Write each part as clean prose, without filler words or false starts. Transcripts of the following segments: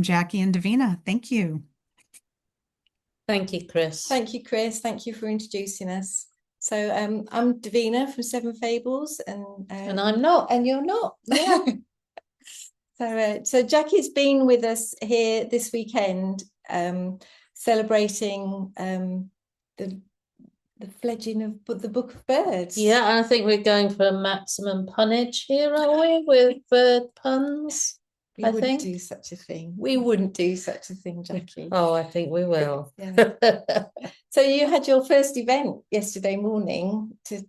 from Jackie and Davina. Thank you. Thank you, Chris. Thank you, Chris. Thank you for introducing us. So I'm Davina from Seven Fables, and I'm not. And you're not. Yeah. So Jackie's been with us here this weekend, celebrating the fledging of the Book of Birds. Yeah, I think we're going for maximum punnage here, are we, with bird puns? We wouldn't do such a thing. We wouldn't do such a thing, Jackie. Oh, I think we will. Yeah. So you had your first event yesterday morning to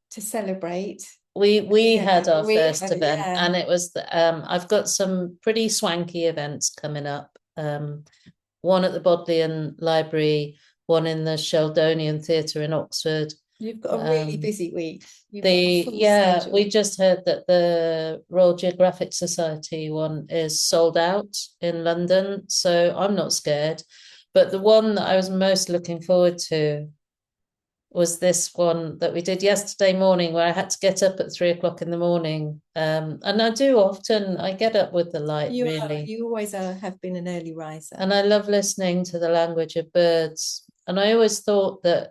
celebrate. We had our first event, and it was I've got some pretty swanky events coming up. One at the Bodleian Library, one in the Sheldonian Theatre in Oxford. You've got a really busy week. We just heard that the Royal Geographic Society one is sold out in London, so I'm not scared. But the one that I was most looking forward to was this one that we did yesterday morning, where I had to get up at 3 o'clock in the morning. And I do often, I get up with the light, really. You always have been an early riser. And I love listening to the language of birds. And I always thought that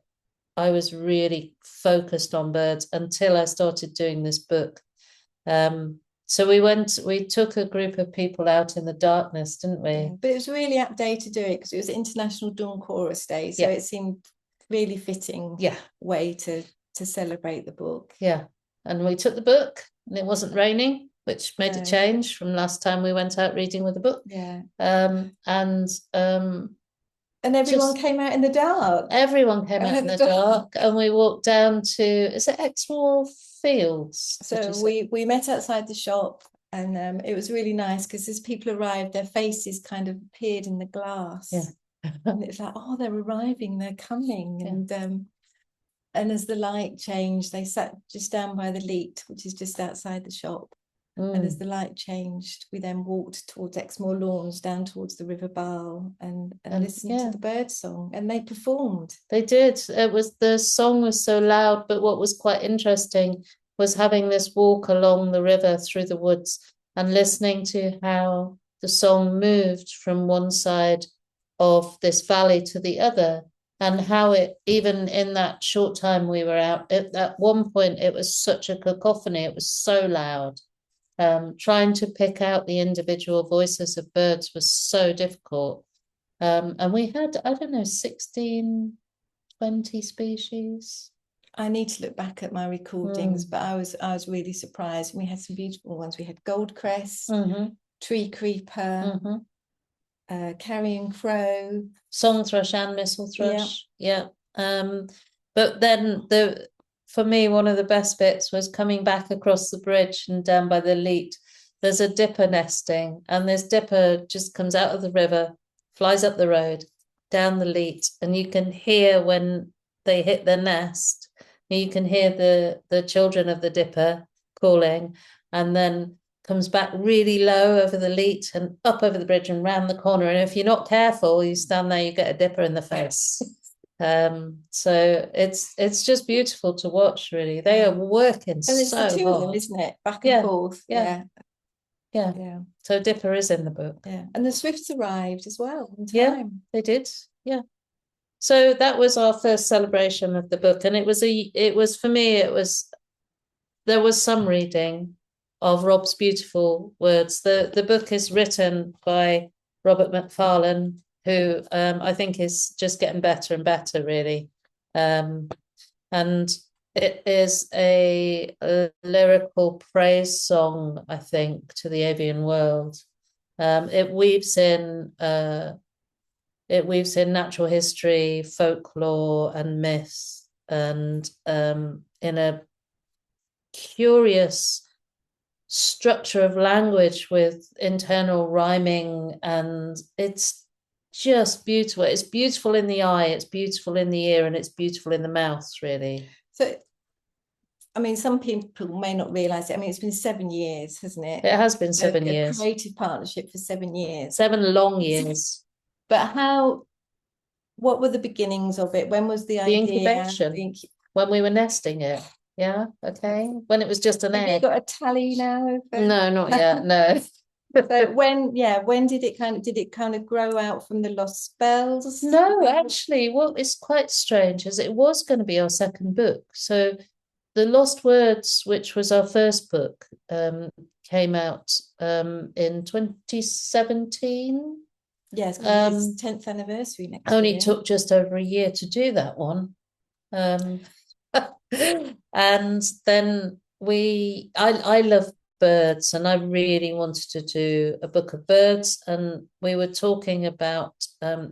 I was really focused on birds until I started doing this book. So we took a group of people out in the darkness, didn't we? Yeah, but it was a really apt day to do it because it was International Dawn Chorus Day. So it seemed really fitting way to celebrate the book. Yeah. And we took the book and it wasn't raining, which made a change from last time we went out reading with the book. Yeah. And everyone came out in the dark. Everyone came out in the dark, and we walked down to, is it Exmoor Fields? So we met outside the shop, and it was really nice because as people arrived, their faces kind of appeared in the glass. Yeah. And it's like, oh, they're arriving, they're coming. Yeah. And as the light changed, they sat just down by the Leat, which is just outside the shop. And as the light changed, we then walked towards Exmoor Lawns, down towards the River Barle, and listened to the bird song. And they performed. They did. The song was so loud, but what was quite interesting was having this walk along the river through the woods and listening to how the song moved from one side of this valley to the other, and how it, even in that short time we were out, at one point it was such a cacophony, it was so loud. Trying to pick out the individual voices of birds was so difficult. And we had, I don't know, 16, 20 species. I need to look back at my recordings, but I was really surprised. We had some beautiful ones. We had goldcrest, tree creeper, carrion crow, song thrush and mistle thrush. Yeah. But then for me, one of the best bits was coming back across the bridge and down by the Leat. There's a dipper nesting, and this dipper just comes out of the river, flies up the road, down the Leat, and you can hear when they hit their nest, you can hear the children of the dipper calling, and then comes back really low over the Leat and up over the bridge and round the corner. And if you're not careful, you stand there, you get a dipper in the face. So it's just beautiful to watch, really. They are working so hard. And it's the two of them, isn't it? Back and forth. Yeah. So Dipper is in the book. Yeah. And the Swifts arrived as well in time. Yeah, they did. Yeah. So that was our first celebration of the book. And for me, there was some reading of Rob's beautiful words. The book is written by Robert Macfarlane, who I think is just getting better and better, really. And it is a lyrical praise song, I think, to the avian world. It weaves in natural history, folklore, and myth, and in a curious structure of language with internal rhyming, and it's just beautiful. It's beautiful in the eye, it's beautiful in the ear, and it's beautiful in the mouth, really. So, I mean, some people may not realise it. I mean, it's been 7 years, hasn't it? It has been 7 years. A creative partnership for 7 years. 7 long years. But what were the beginnings of it? When was the idea? The incubation. When we were nesting it. Yeah, okay. When it was just an egg. Have you got a tally now? No, not yet, no. So when did it kind of grow out from the Lost Spells? No, actually, what is quite strange is it was going to be our second book. So The Lost Words, which was our first book, came out in 2017. Yes, because it's 10th anniversary next year. Only took just over a year to do that one. And then I love birds, and I really wanted to do a book of birds, and we were talking about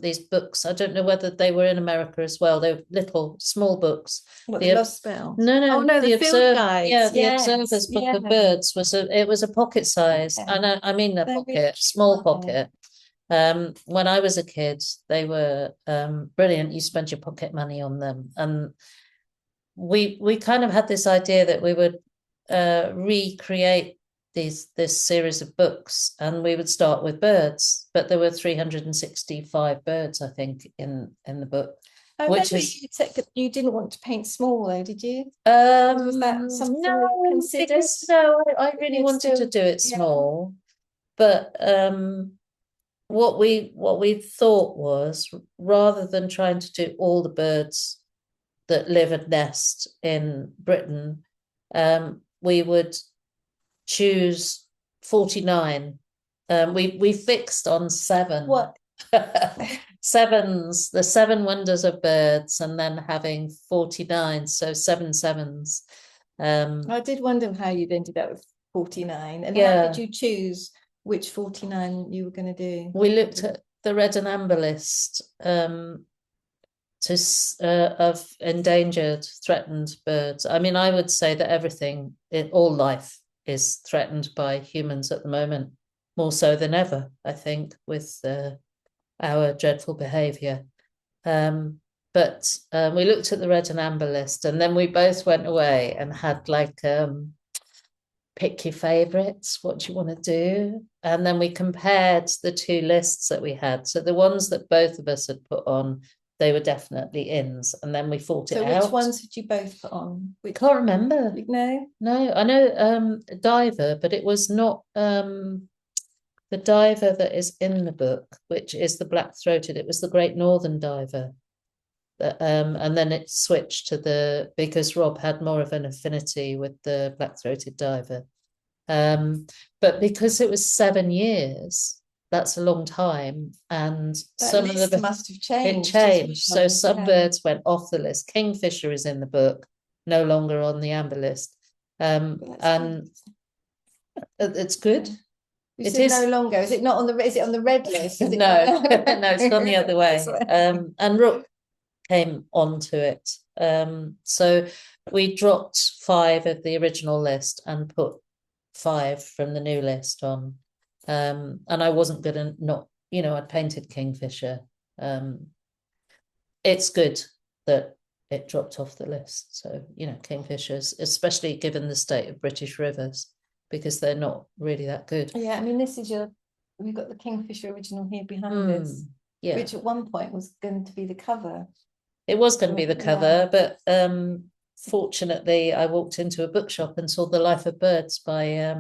these books. I don't know whether they were in America as well. They were little small books. What, the Lost Spells? No, the field guides. Yeah, the Observer's Book of Birds was a pocket size, and I mean a pocket, small pocket. When I was a kid, they were brilliant. You spent your pocket money on them, and we kind of had this idea that we would recreate this series of books, and we would start with birds, but there were 365 birds, I think, in the book. Which is you didn't want to paint small, though, did you? Was that something you considered? No, I really wanted to do it small, but what we thought was, rather than trying to do all the birds that live and nest in Britain, we would choose 49. We fixed on 7. What? Sevens, the 7 wonders of birds, and then having 49, so 7 sevens. I did wonder how you'd ended up with 49, and how did you choose which 49 you were going to do? We looked at the red and amber list of endangered, threatened birds. I mean, I would say that everything in all life is threatened by humans at the moment, more so than ever, I think, with our dreadful behaviour. But we looked at the red and amber list, and then we both went away and had like pick your favourites, what do you want to do? And then we compared the 2 lists that we had. So the ones that both of us had put on, they were definitely ins, and then we fought it out. So which ones did you both put on? Can't remember. No, I know Diver, but it was not the diver that is in the book, which is the black-throated. It was the Great Northern Diver. And then it switched to because Rob had more of an affinity with the black-throated diver. But because it was 7 years, that's a long time, and some of the must have changed. So some birds went off the list. Kingfisher is in the book, no longer on the amber list. And it's good. It is no longer. Is it not on the? Is it on the red list? No, no, it's gone the other way. And Rook came onto it. So we dropped 5 of the original list and put 5 from the new list on. And I wasn't gonna not, I'd painted Kingfisher. It's good that it dropped off the list. So, Kingfishers, especially given the state of British rivers, because they're not really that good. Yeah, I mean, we've got the Kingfisher original here behind us, which at one point was going to be the cover. It was going to be the cover, but fortunately I walked into a bookshop and saw The Life of Birds by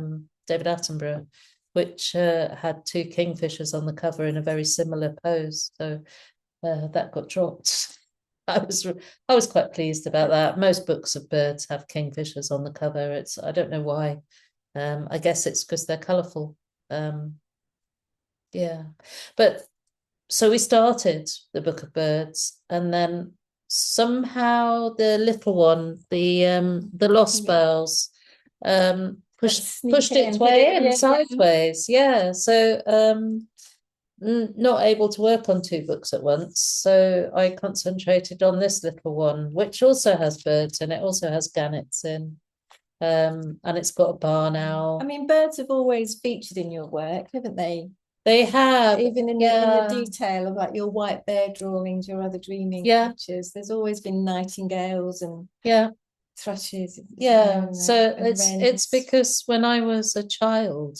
David Attenborough, which had 2 kingfishers on the cover in a very similar pose. So that got dropped. I was quite pleased about that. Most books of birds have kingfishers on the cover. I don't know why. I guess it's because they're colourful. But so we started the Book of Birds, and then somehow the little one, the Lost Spells, pushed its way in sideways. So not able to work on 2 books at once, so I concentrated on this little one, which also has birds, and it also has gannets in. And it's got a barn owl. I mean, birds have always featured in your work, haven't they? They have, even in the detail of like your white bear drawings, your other dreaming pictures. There's always been nightingales and thrushes. So it's because when I was a child,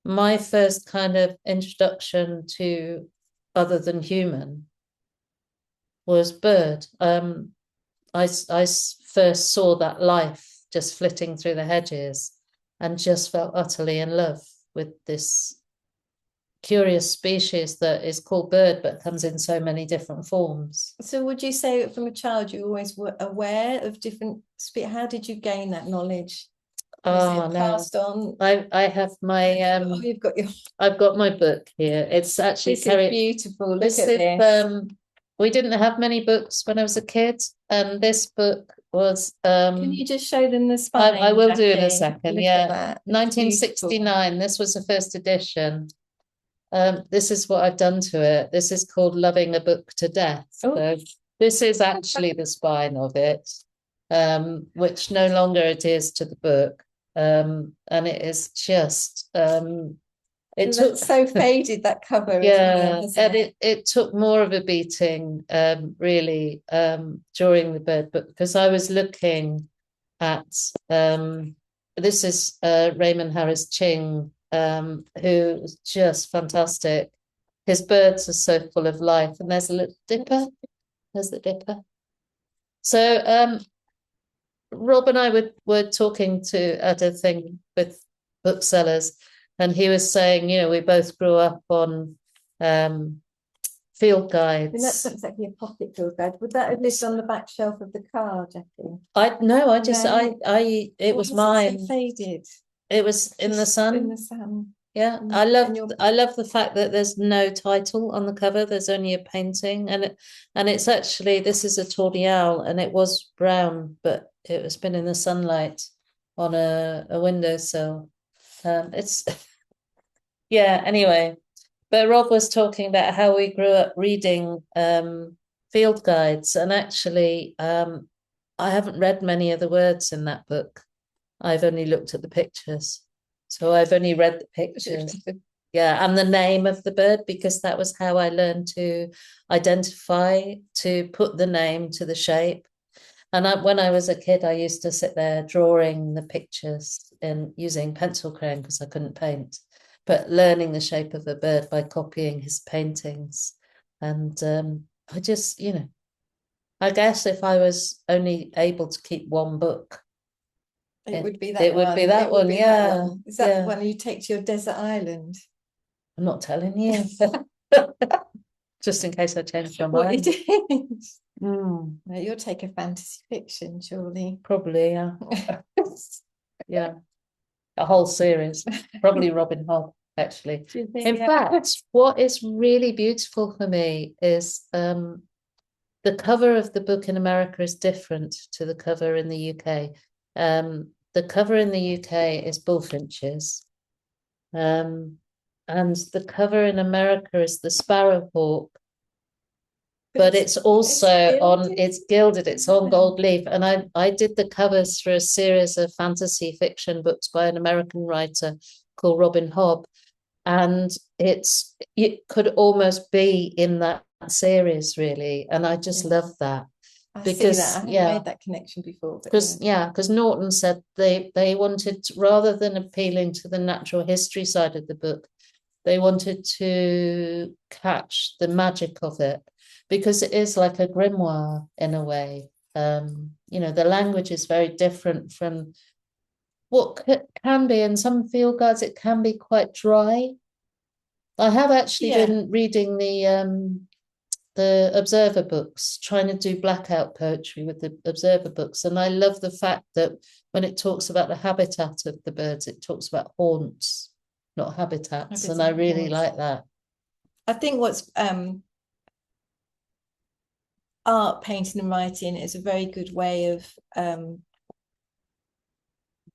my first kind of introduction to other than human was bird. I first saw that life just flitting through the hedges and just felt utterly in love with this curious species that is called bird, but comes in so many different forms. So would you say from a child you always were aware of different how did you gain that knowledge? Oh no, passed on? I have my you've got your I've got my book here. It's actually this is beautiful. Look at this. We didn't have many books when I was a kid, and this book was Can you just show them the spine? I will do in a Jackie? second. Look Yeah, at that. It's 1969. This was the first edition. This is what I've done to it. This is called Loving a Book to Death. Oh. So this is actually the spine of it, which no longer adheres to the book. And it is just it took so faded, that cover. Yeah, as well, and it took more of a beating really during the bird book, because I was looking at this is Raymond Harris Ching, who was just fantastic. His birds are so full of life, and there's a little dipper. There's the dipper. So Rob and I were talking at a thing with booksellers, and he was saying, you know, we both grew up on field guides. I mean, that's not exactly a pocket field guide. Would that have lived on the back shelf of the car, Jackie? It was mine. So faded. It was in the sun. In the sun. Yeah, I love the fact that there's no title on the cover. There's only a painting, and it's actually, this is a Tournial, and it was brown, but it was been in the sunlight on a windowsill. It's yeah. Anyway, but Rob was talking about how we grew up reading field guides, and actually, I haven't read many of the words in that book. I've only looked at the pictures. So I've only read the pictures. Yeah, and the name of the bird, because that was how I learned to identify, to put the name to the shape. And when I was a kid, I used to sit there drawing the pictures and using pencil crayon because I couldn't paint, but learning the shape of a bird by copying his paintings. And I just, you know, I guess if I was only able to keep one book, it would be that it one. Would be that one, yeah. That one. Is that the one you take to your desert island? I'm not telling you. Just in case I change my What mind. you did. No, you'll take a fantasy fiction, surely. Probably, yeah. Yeah. A whole series. Probably Robin Hobb, actually. In fact, what is really beautiful for me is the cover of the book in America is different to the cover in the UK. The cover in the UK is bullfinches, and the cover in America is the sparrowhawk, but it's also it's gilded, it's on gold leaf. And I did the covers for a series of fantasy fiction books by an American writer called Robin Hobb, and it could almost be in that series, really, and I just love that. Because I haven't made that connection before. Because Norton said they wanted, rather than appealing to the natural history side of the book, they wanted to catch the magic of it, because it is like a grimoire in a way. You know, the language is very different from what can be in some field guides. It can be quite dry. I have actually been reading the Observer books, trying to do blackout poetry with the Observer books. And I love the fact that when it talks about the habitat of the birds, it talks about haunts, not habitats. And I really like that. I think what's art, painting and writing is a very good way of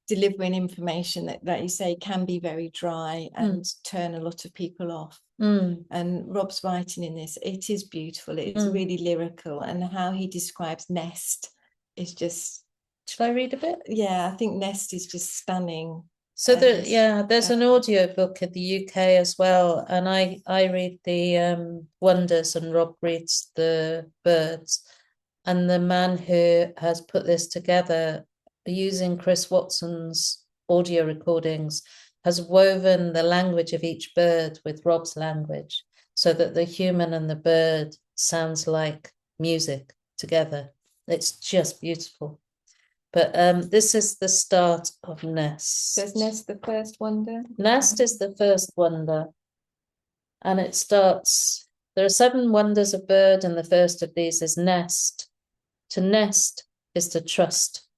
delivering information that, like you say, can be very dry and turn a lot of people off. And Rob's writing in this, it is beautiful, it's really lyrical, and how he describes nest is just... Should I read a bit? Yeah, I think nest is just stunning. So there's an audio book in the UK as well, and I read the wonders and Rob reads the birds. And the man who has put this together, using Chris Watson's audio recordings, has woven the language of each bird with Rob's language, so that the human and the bird sounds like music together. It's just beautiful. But this is the start of Nest. So is Nest the first wonder? Nest is the first wonder. And it starts, there are 7 wonders of bird, and the first of these is nest. To nest is to trust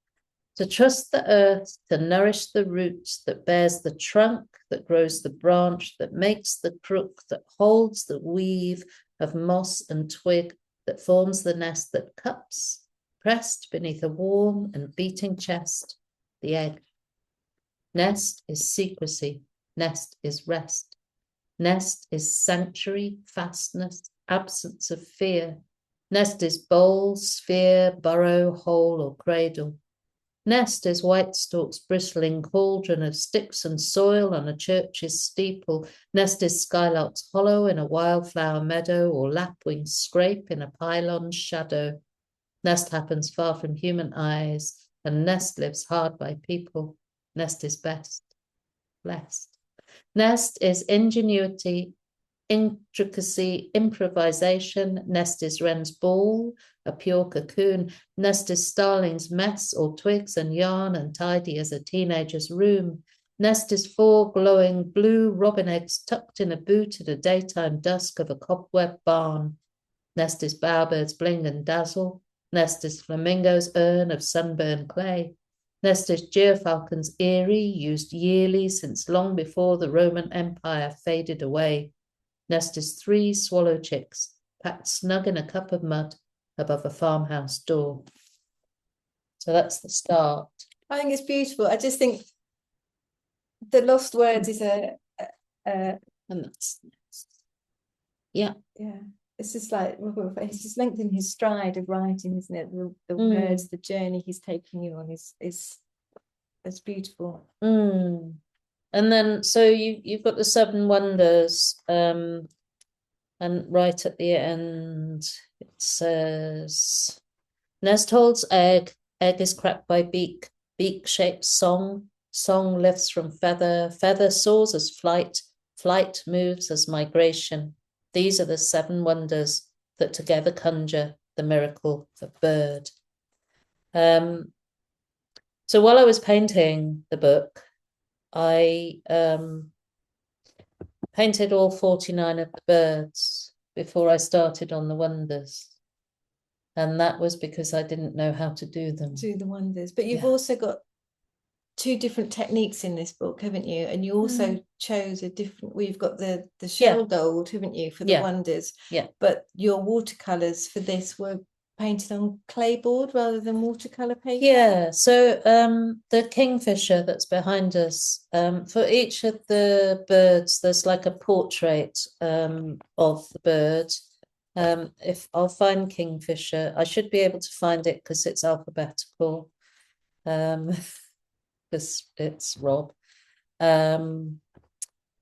the earth, to nourish the roots that bears the trunk, that grows the branch, that makes the crook, that holds the weave of moss and twig, that forms the nest that cups, pressed beneath a warm and beating chest, the egg. Nest is secrecy, nest is rest. Nest is sanctuary, fastness, absence of fear. Nest is bowl, sphere, burrow, hole, or cradle. Nest is white stalk's bristling cauldron of sticks and soil on a church's steeple. Nest is skylark's hollow in a wildflower meadow, or lapwing's scrape in a pylon's shadow. Nest happens far from human eyes, and nest lives hard by people. Nest is best, blessed. Nest is ingenuity, intricacy, improvisation. Nest is wren's ball, a pure cocoon. Nest is starling's mess, all twigs and yarn, and tidy as a teenager's room. Nest is 4 glowing blue robin eggs tucked in a boot at a daytime dusk of a cobweb barn. Nest is bowerbirds bling and dazzle. Nest is flamingo's urn of sunburned clay. Nest is gyrfalcon's eyrie, used yearly since long before the Roman Empire faded away. Nest is 3 swallow chicks, packed snug in a cup of mud above a farmhouse door. So that's the start. I think it's beautiful. I just think the lost words is And that's yeah. It's just like it's just lengthening his stride of writing, isn't it? The words, the journey he's taking you on is beautiful. And then so you've got the 7 wonders, and right at the end it says, nest holds egg is cracked by beak shaped song lifts from feather soars as flight moves as migration. These are the 7 wonders that together conjure the miracle of bird. So while I was painting the book, I painted all 49 of the birds before I started on the wonders. And that was because I didn't know how to do them. Do the wonders. But you've also got 2 different techniques in this book, haven't you? And you also chose a different, we've got the shell gold, haven't you, for the wonders. Yeah. But your watercolours for this were painted on clayboard rather than watercolour paper. Yeah, so the kingfisher that's behind us, for each of the birds, there's like a portrait of the bird. If I'll find kingfisher, I should be able to find it because it's alphabetical. Because it's Rob.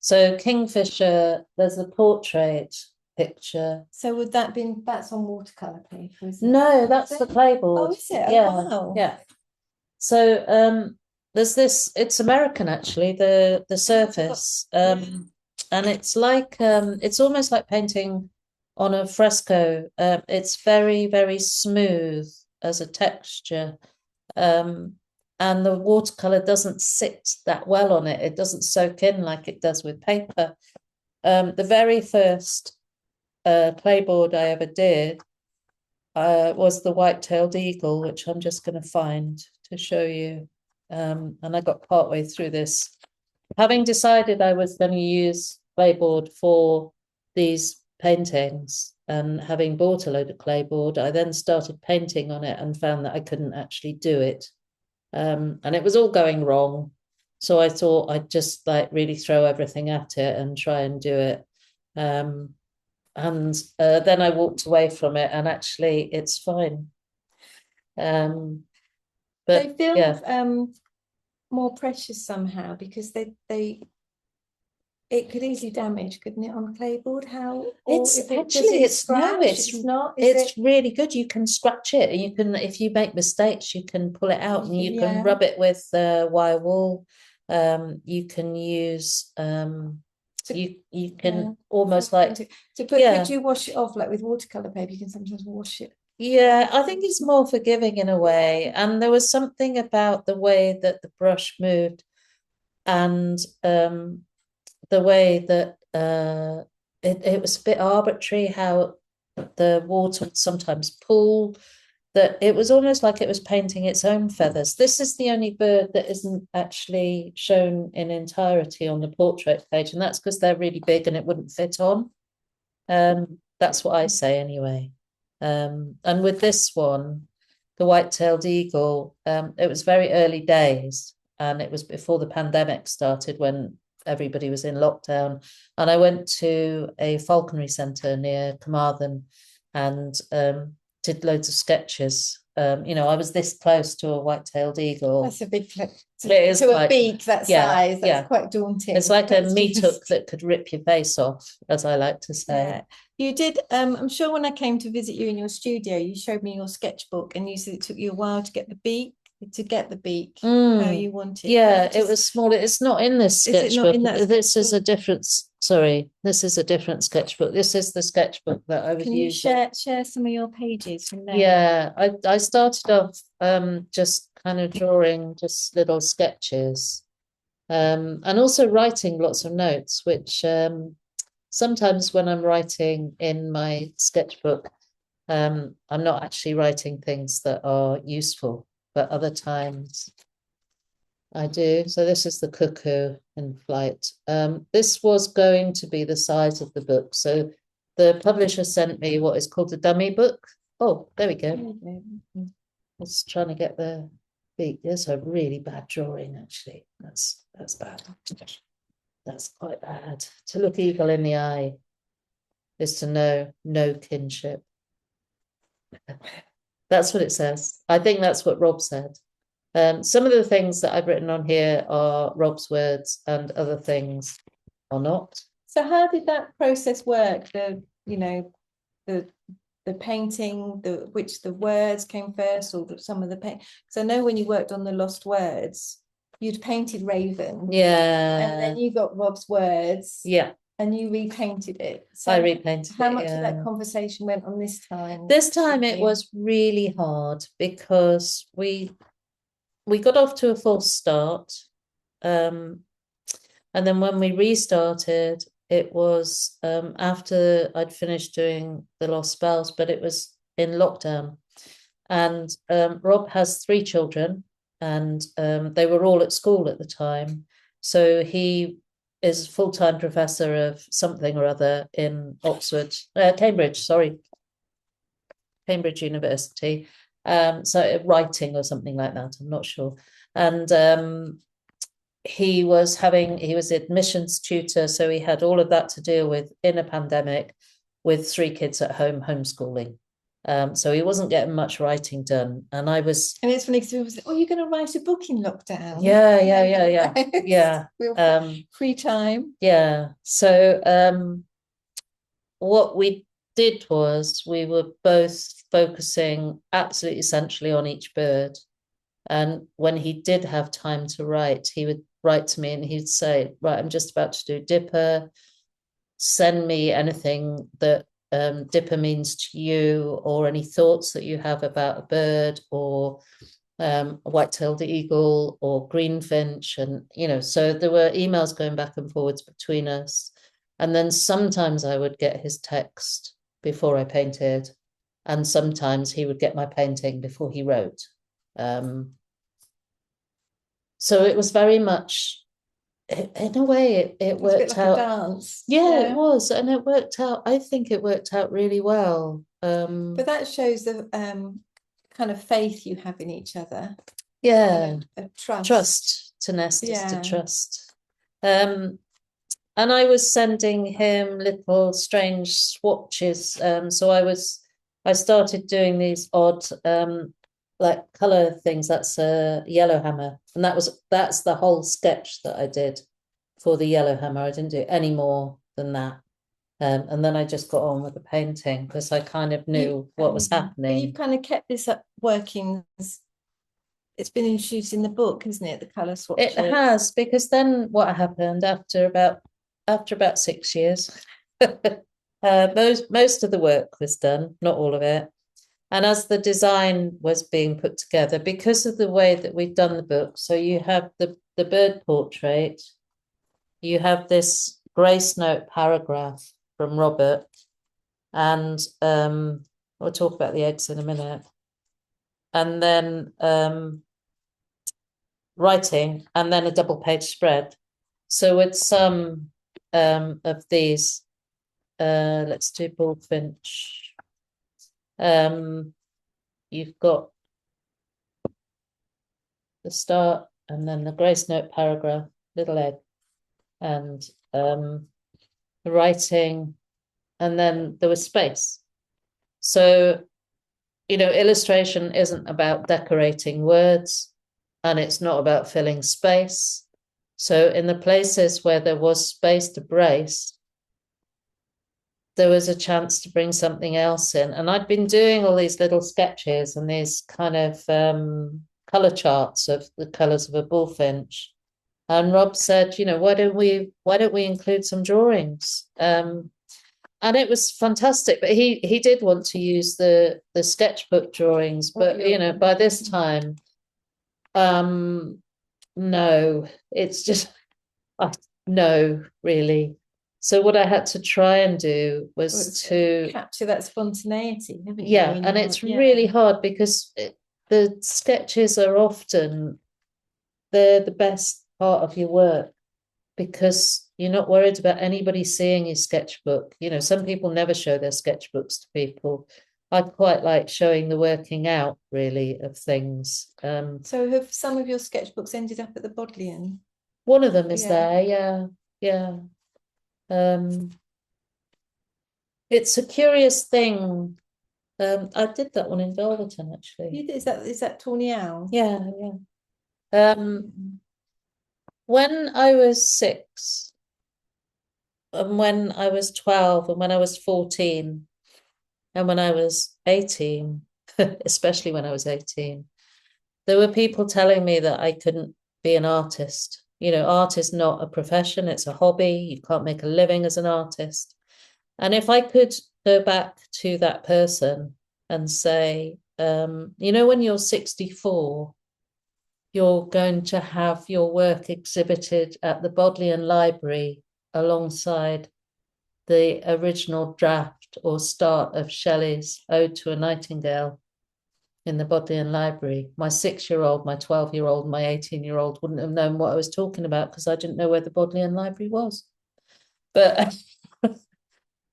So kingfisher, there's a portrait picture. So would that be, that's on watercolour paper, isn't it? No, that's the clayboard. Oh, is it? Yeah, Oh, wow. yeah. So there's this, it's American actually, the surface. And it's like it's almost like painting on a fresco. It's very, very smooth as a texture. And the watercolor doesn't sit that well on it. It doesn't soak in like it does with paper. The very first clayboard I ever did was the white-tailed eagle, which I'm just going to find to show you. And I got partway through this. Having decided I was going to use clayboard for these paintings, and having bought a load of clayboard, I then started painting on it and found that I couldn't actually do it. And it was all going wrong. So I thought I'd just like really throw everything at it and try and do it. And then I walked away from it, and actually it's fine. But they feel more precious somehow, because it could easily damage, couldn't it, on clayboard? It's really good. You can scratch it, and you can, if you make mistakes, you can pull it out, and you can rub it with wire wool. You can use you can almost like could you wash it off like with watercolor paper? You can sometimes wash it Yeah, I think he's more forgiving in a way. And there was something about the way that the brush moved and the way that it was a bit arbitrary how the water would sometimes pool, that it was almost like it was painting its own feathers. This is the only bird that isn't actually shown in entirety on the portrait page, and that's because they're really big and it wouldn't fit on. That's what I say anyway. And with this one, the white-tailed eagle, it was very early days, and it was before the pandemic started when everybody was in lockdown. And I went to a falconry centre near Carmarthen and did loads of sketches. I was this close to a white-tailed eagle. That's a big It is to a quite- beak that size. That's quite daunting. It's like a That's meat just- hook that could rip your face off, as I like to say. Yeah. You did, I'm sure when I came to visit you in your studio, you showed me your sketchbook and you said it took you a while to get the beak, how you want it. Yeah, Just- it was small. It's not in this Is it not sketchbook. in that This is a sketchbook? different, this is a different sketchbook. This is the sketchbook that I was Can you using. share some of your pages from there? Yeah, I started off just kind of drawing just little sketches. And also writing lots of notes, which sometimes when I'm writing in my sketchbook, I'm not actually writing things that are useful, but other times I do. So this is the cuckoo in flight. This was going to be the size of the book. So the publisher sent me what is called a dummy book. Oh, there we go. I was trying to get the beak. There's a really bad drawing, actually. That's bad. That's quite bad. To look eagle in the eye is to know no kinship. That's what it says. I think that's what Rob said. Some of the things that I've written on here are Rob's words, and other things are not. So how did that process work? The painting, which the words came first, or some of the paint? Because I know when you worked on the Lost Words, you'd painted Raven. Yeah. And then you got Rob's words. Yeah. And you repainted it. So I repainted how it, much of yeah. that conversation went on this time? This time it was really hard because we got off to a false start. And then when we restarted, it was after I'd finished doing the Lost Spells, but it was in lockdown. And Rob has 3 children, and they were all at school at the time. So he is a full-time professor of something or other in Cambridge University. So writing or something like that, I'm not sure. And he was admissions tutor, so he had all of that to deal with in a pandemic with 3 kids at home homeschooling. So he wasn't getting much writing done, and I was. And it's funny because we was, you're going to write a book in lockdown. Yeah. Free time. Yeah. So what we did was we were both focusing absolutely essentially on each bird. And when he did have time to write, he would write to me and he'd say, right, I'm just about to do Dipper. Send me anything that Dipper means to you, or any thoughts that you have about a bird, or a white-tailed eagle or greenfinch. And, so there were emails going back and forwards between us. And then sometimes I would get his text before I painted, and sometimes he would get my painting before he wrote. So it was very much, in a way, it worked like out. A dance. Yeah, it was, and it worked out. I think it worked out really well. But that shows the kind of faith you have in each other. Yeah, a trust. Trust. To nest is to trust. And I was sending him little strange swatches. So I started doing these odd like color things. That's a yellowhammer, and that's the whole sketch that I did for the yellowhammer. I didn't do any more than that. And then I just got on with the painting because I kind of knew what was happening. But you've kind of kept this up working. It's been introduced in the book, isn't it? The colour swatches. It has, because then what happened after about 6 years, most of the work was done, not all of it. And as the design was being put together, because of the way that we've done the book, so you have the bird portrait, you have this grace note paragraph from Robert, and we'll talk about the eggs in a minute. And then writing, and then a double page spread. So with some of these, let's do bullfinch. You've got the start and then the grace note paragraph, little egg, and the writing, and then there was space. So, illustration isn't about decorating words, and it's not about filling space. So in the places where there was space to brace, there was a chance to bring something else in. And I'd been doing all these little sketches and these kind of color charts of the colors of a bullfinch. And Rob said, why don't we include some drawings? And it was fantastic. But he did want to use the sketchbook drawings, but by this time, no, it's just no, really. So what I had to try and do was to capture that spontaneity, haven't you? Yeah, and it's really hard because the sketches are often they're the best part of your work because you're not worried about anybody seeing your sketchbook. Some people never show their sketchbooks to people. I quite like showing the working out, really, of things. So have some of your sketchbooks ended up at the Bodleian? One of them is there, yeah. It's a curious thing. I did that one in Velveton, actually. You did, is that Tawny Owl? Yeah. When I was 6, and when I was 12, and when I was 14, and when I was 18, especially when I was 18, there were people telling me that I couldn't be an artist. Art is not a profession, it's a hobby. You can't make a living as an artist. And if I could go back to that person and say, when you're 64, you're going to have your work exhibited at the Bodleian Library alongside the original draft or start of Shelley's Ode to a Nightingale in the Bodleian Library. My 6-year-old, my 12-year-old, my 18-year-old wouldn't have known what I was talking about because I didn't know where the Bodleian Library was. But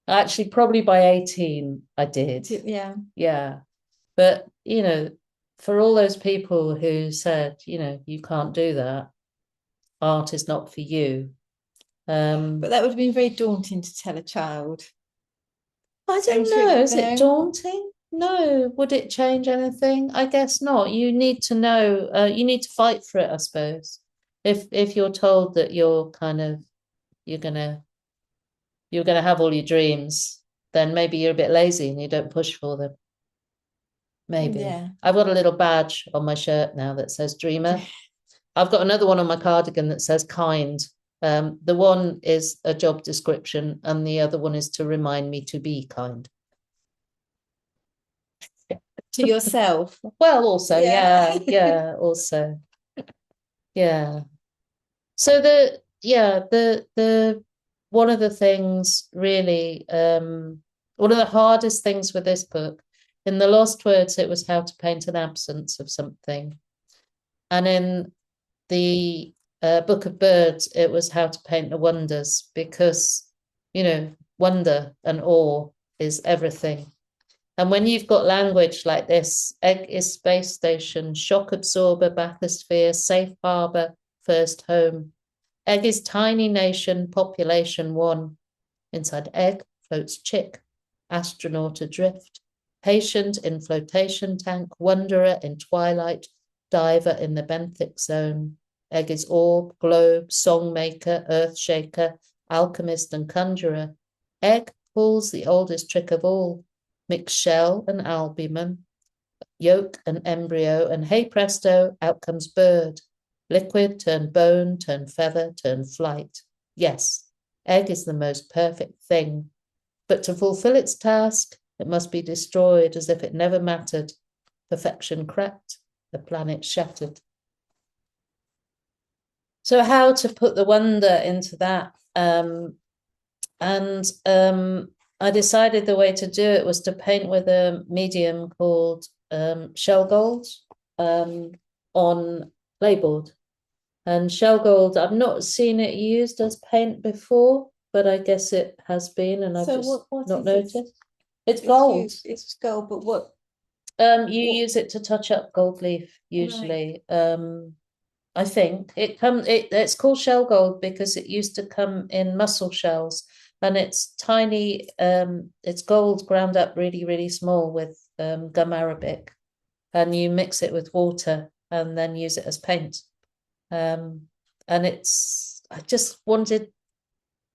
actually, probably by 18, I did. Yeah. But, for all those people who said, you can't do that, art is not for you. But that would have been very daunting to tell a child. I don't know. Is it daunting? No. Would it change anything? I guess not. You need to know, you need to fight for it, I suppose. If you're told that you're gonna have all your dreams, then maybe you're a bit lazy and you don't push for them. Maybe. Yeah. I've got a little badge on my shirt now that says dreamer. I've got another one on my cardigan that says kind. The one is a job description and the other one is to remind me to be kind. To yourself? Well, also, yeah, also. Yeah. So the one of the things really, one of the hardest things with this book, in The Lost Words, it was how to paint an absence of something. And in the Book of Birds, it was how to paint the wonders, because, wonder and awe is everything. And when you've got language like this, egg is space station, shock absorber, bathysphere, safe harbor, first home. Egg is tiny nation, population 1. Inside egg floats chick, astronaut adrift, patient in flotation tank, wanderer in twilight, diver in the benthic zone. Egg is orb, globe, song maker, earth shaker, alchemist and conjurer. Egg pulls the oldest trick of all, mixed shell and albumen, yolk and embryo, and hey presto, out comes bird. Liquid, turn bone, turn feather, turn flight. Yes, egg is the most perfect thing. But to fulfill its task, It must be destroyed as if it never mattered. Perfection cracked, the planet shattered. So how to put the wonder into that? I decided the way to do it was to paint with a medium called shell gold on playboard. And shell gold, I've not seen it used as paint before, but I guess it has been, and I've just what not is noticed. It's gold. It's gold, but what? You use it to touch up gold leaf usually. Right. I think it's called shell gold because it used to come in mussel shells, and it's tiny. It's gold ground up really, really small with gum arabic, and you mix it with water and then use it as paint. And I just wanted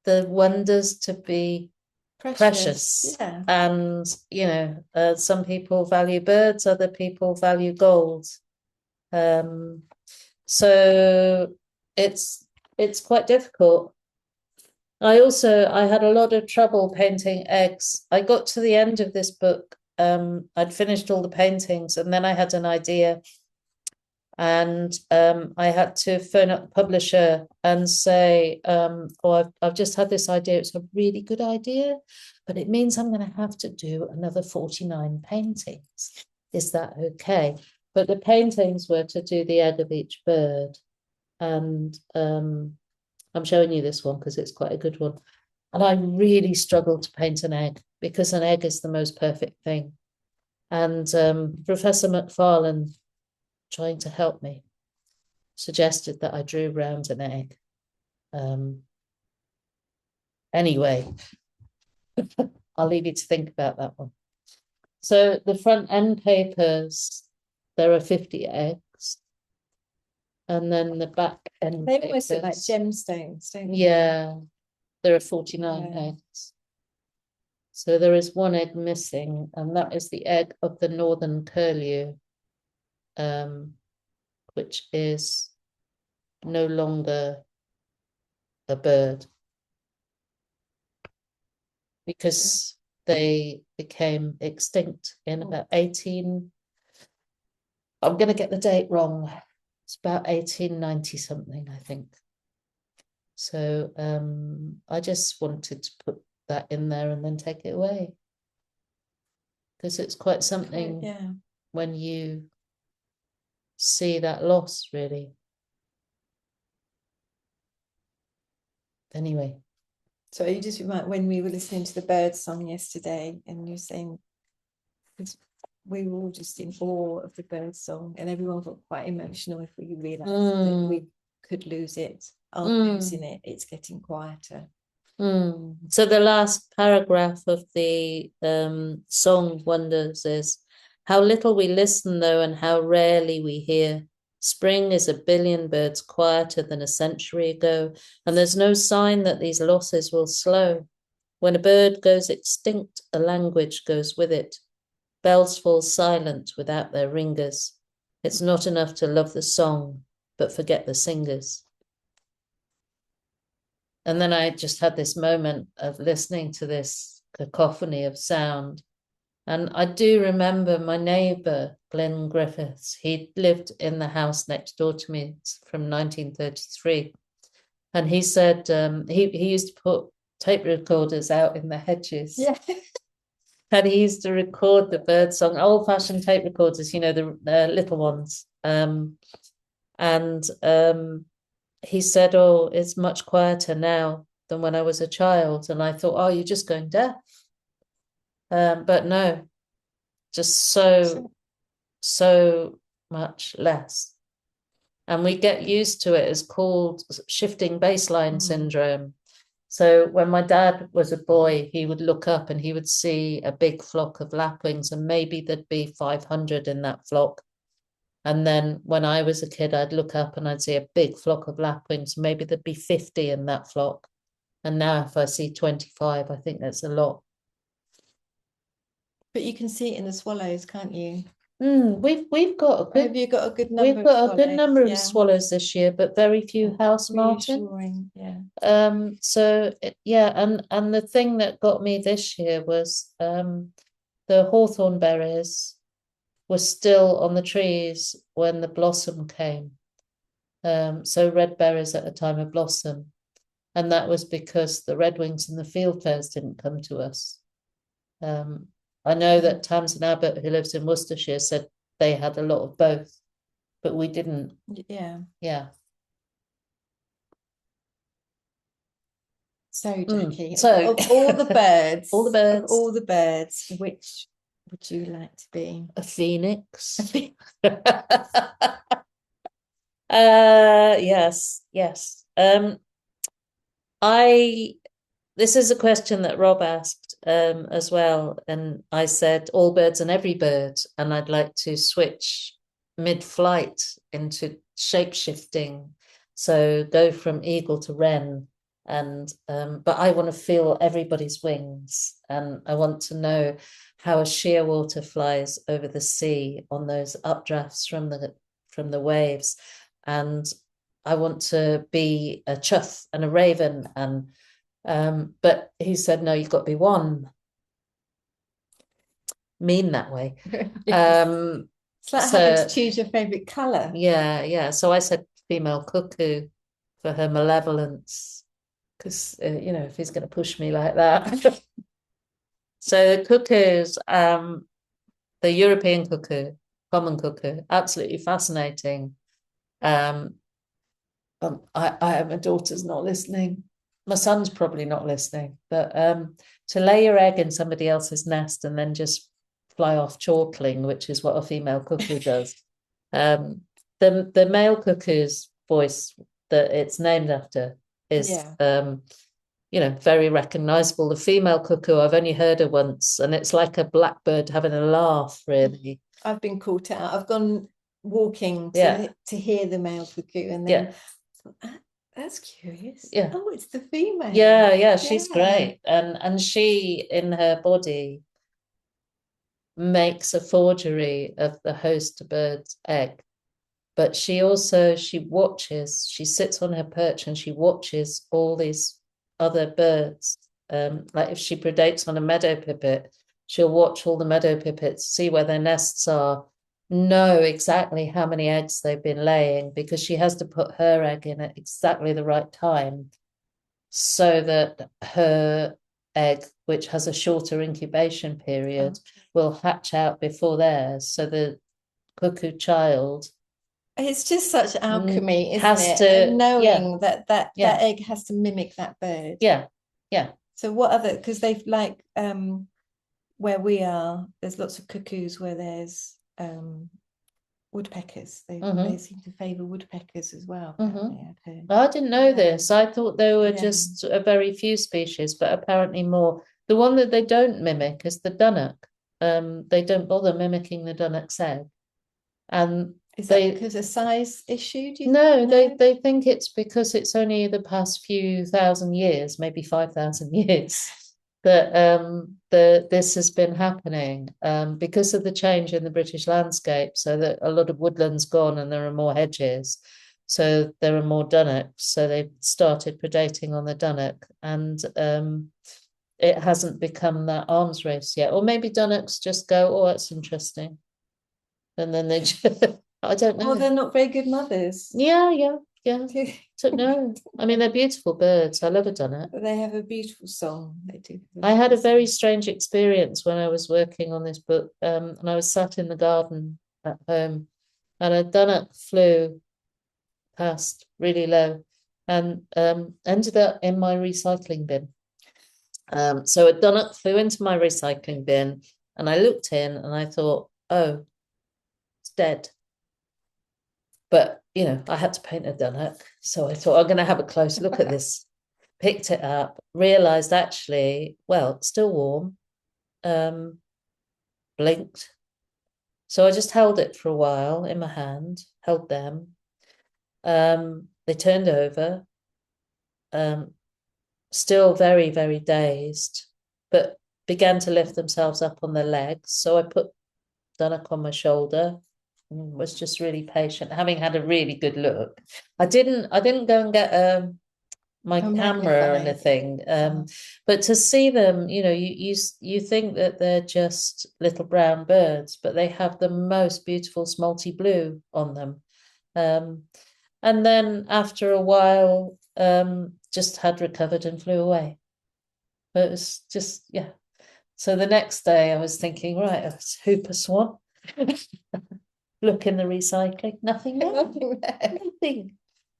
the wonders to be precious. Yeah. And some people value birds, other people value gold. So it's quite difficult. I had a lot of trouble painting eggs. I got to the end of this book. I'd finished all the paintings, and then I had an idea, and I had to phone up the publisher and say, I've just had this idea. It's a really good idea, but it means I'm going to have to do another 49 paintings. Is that okay? But the paintings were to do the egg of each bird. And I'm showing you this one because it's quite a good one. And I really struggled to paint an egg because an egg is the most perfect thing. And Professor Macfarlane, trying to help me, suggested that I drew round an egg. Anyway, I'll leave you to think about that one. So the front end papers, there are 50 eggs. And then the back end They almost look like gemstones, don't they? Yeah, there are 49 eggs. So there is one egg missing, and that is the egg of the northern curlew, which is no longer a bird because they became extinct in about 18. I'm going to get the date wrong. It's about 1890 something, I think. So I just wanted to put that in there and then take it away, because it's quite something when you see that loss, really. Anyway. So you just remind, when we were listening to the bird song yesterday, and you're saying, because we were all just in awe of the bird song, and everyone got quite emotional if we realised that we could lose it. Losing it, it's getting quieter. So the last paragraph of the song Wonders is, how little we listen though, and how rarely we hear. Spring is a billion birds quieter than a century ago, and there's no sign that these losses will slow. When a bird goes extinct, a language goes with it. Bells fall silent without their ringers. It's not enough to love the song, but forget the singers. And then I just had this moment of listening to this cacophony of sound. And I do remember my neighbour, Glenn Griffiths. He lived in the house next door to me from 1933. And he said he used to put tape recorders out in the hedges. Yeah. And he used to record the bird song, old-fashioned tape recorders, the little ones. He said, it's much quieter now than when I was a child. And I thought, you're just going deaf. But no, just so much less. And we get used to it. It's called shifting baseline syndrome. So when my dad was a boy, he would look up and he would see a big flock of lapwings, and maybe there'd be 500 in that flock. And then when I was a kid, I'd look up and I'd see a big flock of lapwings. Maybe there'd be 50 in that flock. And now if I see 25, I think that's a lot. But you can see it in the swallows, can't you? We've got a good. Have you got a good number? We've got a good number of swallows this year, but very few house martin. Yeah. And the thing that got me this year was the hawthorn berries were still on the trees when the blossom came. So red berries at a time of blossom. And that was because the redwings and the fieldfares didn't come to us. I know that Tamsin Abbott, who lives in Worcestershire, said they had a lot of both, but we didn't. Yeah. Yeah. So, Jackie, So of all the birds, all the birds, of all the birds, which would you like to be? a phoenix. Yes. This is a question that Rob asked as well, and I said all birds and every bird, and I'd like to switch mid-flight into shape-shifting, so go from eagle to wren, and but I want to feel everybody's wings, and I want to know how a shearwater flies over the sea on those updrafts from the waves, and I want to be a chough and a raven, and but he said, no, you've got to be one. Mean that way. Yes. It's like having to choose your favourite colour. Yeah. So I said female cuckoo for her malevolence, because if he's going to push me like that. So the cuckoos, the European cuckoo, common cuckoo, absolutely fascinating. My daughter's not listening. My son's probably not listening, but to lay your egg in somebody else's nest and then just fly off chortling, which is what a female cuckoo does. The male cuckoo's voice that it's named after is very recognizable. The female cuckoo, I've only heard her once, and it's like a blackbird having a laugh, really. I've been caught out. I've gone walking to hear the male cuckoo, and then that's curious. Yeah. Oh, it's the female. Yeah, she's great. And she, in her body, makes a forgery of the host bird's egg. But she watches, she sits on her perch and she watches all these other birds. Like if she predates on a meadow pipit, she'll watch all the meadow pipits, see where their nests are, know exactly how many eggs they've been laying, because she has to put her egg in at exactly the right time so that her egg, which has a shorter incubation period, will hatch out before theirs. So the cuckoo child, it's just such alchemy, isn't has it? to, and knowing that egg has to mimic that bird. Yeah. So what other, because they've like where we are, there's lots of cuckoos where there's woodpeckers. They seem to favour woodpeckers as well. I didn't know this. I thought there were just a very few species, but apparently more. The one that they don't mimic is the dunnock. They don't bother mimicking the dunnock's egg. And is that because of size issue? No, they think it's because it's only the past few thousand years, maybe 5,000 years, that this has been happening because of the change in the British landscape, so that a lot of woodland's gone and there are more hedges, so there are more dunnocks, so they've started predating on the dunnock, and it hasn't become that arms race yet. Or maybe dunnocks just go, oh, that's interesting, and then they just I don't know. Well, they're not very good mothers. Yeah. So no, I mean, they're beautiful birds. I love a dunnock. They have a beautiful song. They do. I had a very strange experience when I was working on this book, and I was sat in the garden at home, and a dunnock flew past really low, and ended up in my recycling bin. So a dunnock flew into my recycling bin, and I looked in, and I thought, oh, it's dead. But, I had to paint a dunnock. So I thought, I'm going to have a close look at this. Picked it up, realised actually, well, still warm. Blinked. So I just held it for a while in my hand, held them. They turned over. Still very, very dazed, but began to lift themselves up on their legs. So I put dunnock on my shoulder, was just really patient, having had a really good look. I didn't go and get my Oh, camera or magnified. anything. But to see them, you think that they're just little brown birds, but they have the most beautiful smolty blue on them. And then after a while, just had recovered and flew away. But it was just, yeah. So the next day I was thinking, right, it's Hooper Swan. Look in the recycling, nothing there. Nothing there. Nothing.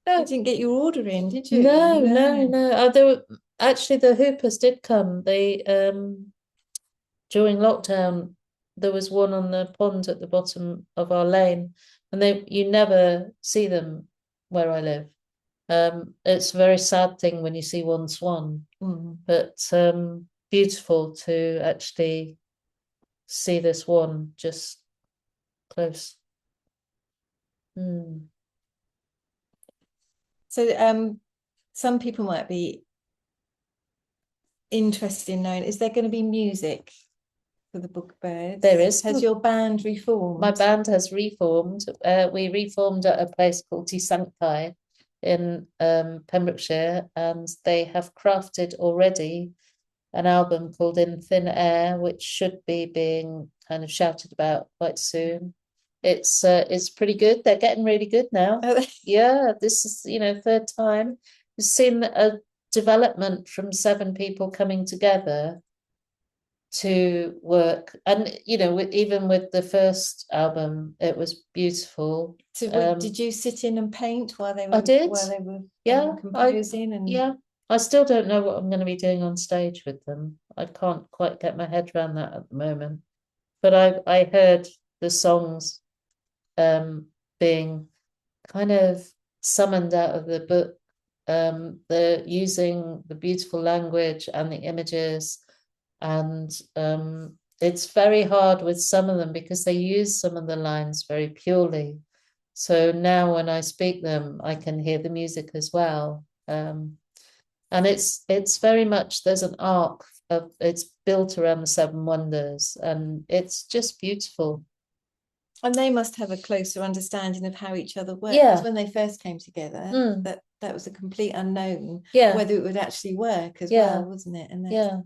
No. You didn't get your order in, did you? No. There were actually the Hoopers did come. They during lockdown there was one on the pond at the bottom of our lane, and you never see them where I live. It's a very sad thing when you see one swan, but beautiful to actually see this one just close. So some people might be interested in knowing, is there going to be music for the Book of Birds? There is. Has your band reformed? My band has reformed. We reformed at a place called Tea Sancti in Pembrokeshire, and they have crafted already an album called In Thin Air, which should be being kind of shouted about quite soon. It's pretty good. They're getting really good now. Yeah, this is, third time. We've seen a development from 7 people coming together to work, and even with the first album, it was beautiful. So did you sit in and paint while they were? I did. While they were composing, and I still don't know what I'm going to be doing on stage with them. I can't quite get my head around that at the moment. But I heard the songs being kind of summoned out of the book. They're using the beautiful language and the images, and it's very hard with some of them because they use some of the lines very purely. So now when I speak them, I can hear the music as well. And it's very much, there's an arc of, it's built around the 7 wonders, and it's just beautiful. And they must have a closer understanding of how each other works. Yeah. When they first came together, that was a complete unknown. Yeah. Whether it would actually work as well, wasn't it? And yeah.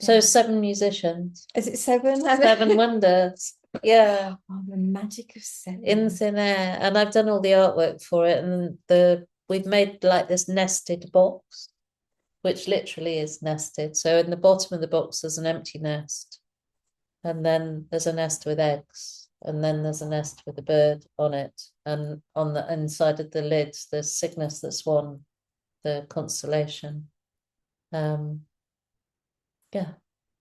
So 7 musicians. Is it 7? 7 wonders. Yeah. Oh, the magic of 7. In Thin Air. And I've done all the artwork for it, and we've made like this nested box, which literally is nested. So in the bottom of the box there's an empty nest, and then there's a nest with eggs, and then there's a nest with a bird on it, and on the inside of the lids there's Cygnus the Swan, the constellation. Yeah.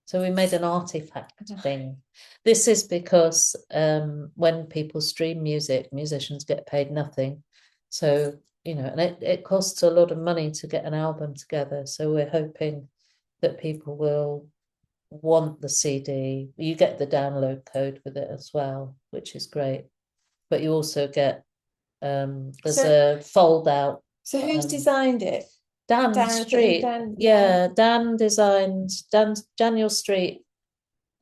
So we made an artifact thing. This is because when people stream music, musicians get paid nothing. So, and it costs a lot of money to get an album together. So we're hoping that people will want the CD. You get the download code with it as well, which is great. But you also get, there's a fold out. So who's designed it? Dan Street. Dan designed, Daniel Street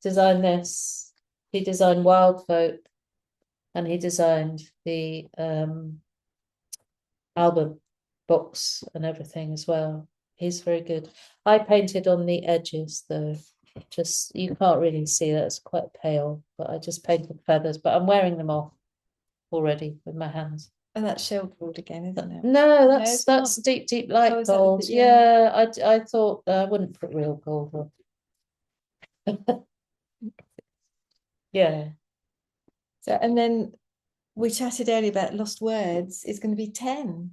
designed this. He designed Wild Folk, and he designed the album box and everything as well. He's very good. I painted on the edges though. Just, you can't really see that, it's quite pale, but I just painted feathers, but I'm wearing them off already with my hands. And that's shell gold again, isn't it? No, that's deep light gold. I thought I wouldn't put real gold on. Yeah. So, and then we chatted earlier about Lost Words. It's going to be 10th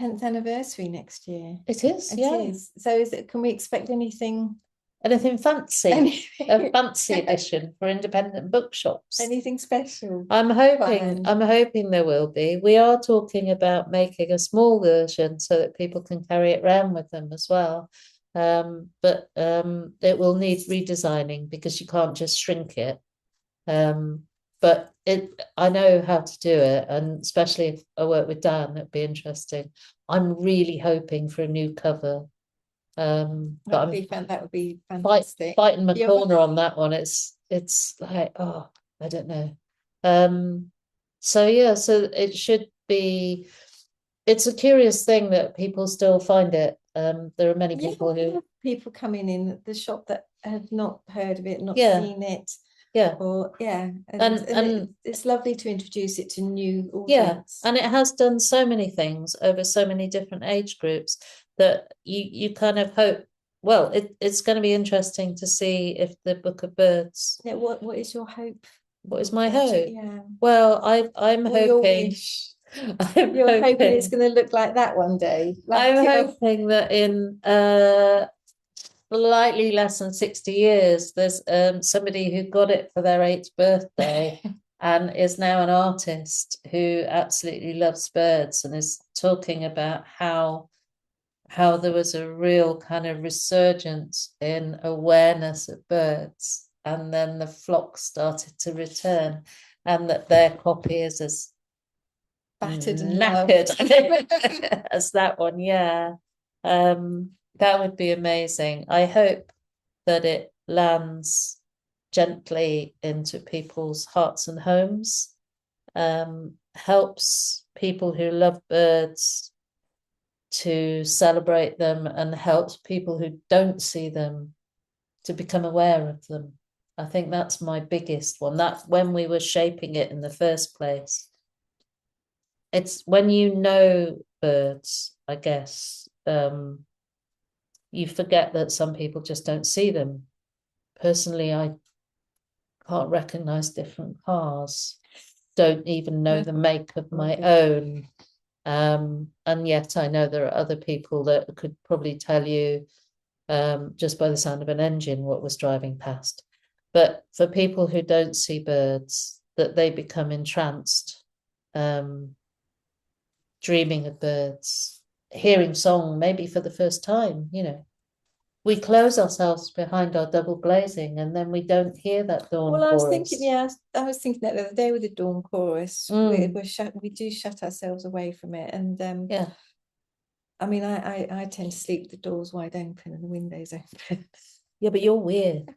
anniversary next year. It is. It yeah. is. So can we expect anything fancy? A fancy edition for independent bookshops? Anything special? I'm hoping there will be. We are talking about making a small version so that people can carry it around with them as well. But it will need redesigning because you can't just shrink it. But I know how to do it, and especially if I work with Dan, it'd be interesting. I'm really hoping for a new cover. That would be fantastic. Fighting my corner on that one. It's like, I don't know. So it should be it's a curious thing that people still find it. There are many Yeah, people we who, have people coming in the shop that have not heard of it, not Yeah. seen it, yeah, or And- it's lovely to introduce it to new yeah, audience. and it has done so many things over so many different age groups that you kind of hope. Well, it's going to be interesting to see if the Book of Birds. Yeah, what is your hope? What is my About hope? it? Yeah. Well, I'm Or your hoping. wish. I'm You're hoping it's hoping. going to look like that one day. I'm Like, hoping that in slightly less than 60 years, there's somebody who got it for their 8th birthday and is now an artist who absolutely loves birds and is talking about how there was a real kind of resurgence in awareness of birds, and then the flock started to return, and that their copy is as battered and knackered loved. as that one. Yeah. That would be amazing. I hope that it lands gently into people's hearts and homes, helps people who love birds to celebrate them, and helps people who don't see them to become aware of them. I think that's my biggest one. That when we were shaping it in the first place, it's when you know birds, I guess, you forget that some people just don't see them. Personally, I can't recognize different cars, don't even know the make of my own. And yet I know there are other people that could probably tell you just by the sound of an engine what was driving past. But for people who don't see birds, that they become entranced, dreaming of birds, hearing song maybe for the first time, we close ourselves behind our double glazing and then we don't hear that dawn Well, I was chorus. thinking, I was thinking that the other day with the dawn chorus, we do shut ourselves away from it, and Yeah. I mean, I tend to sleep with the doors wide open and the windows open. Yeah, but you're weird.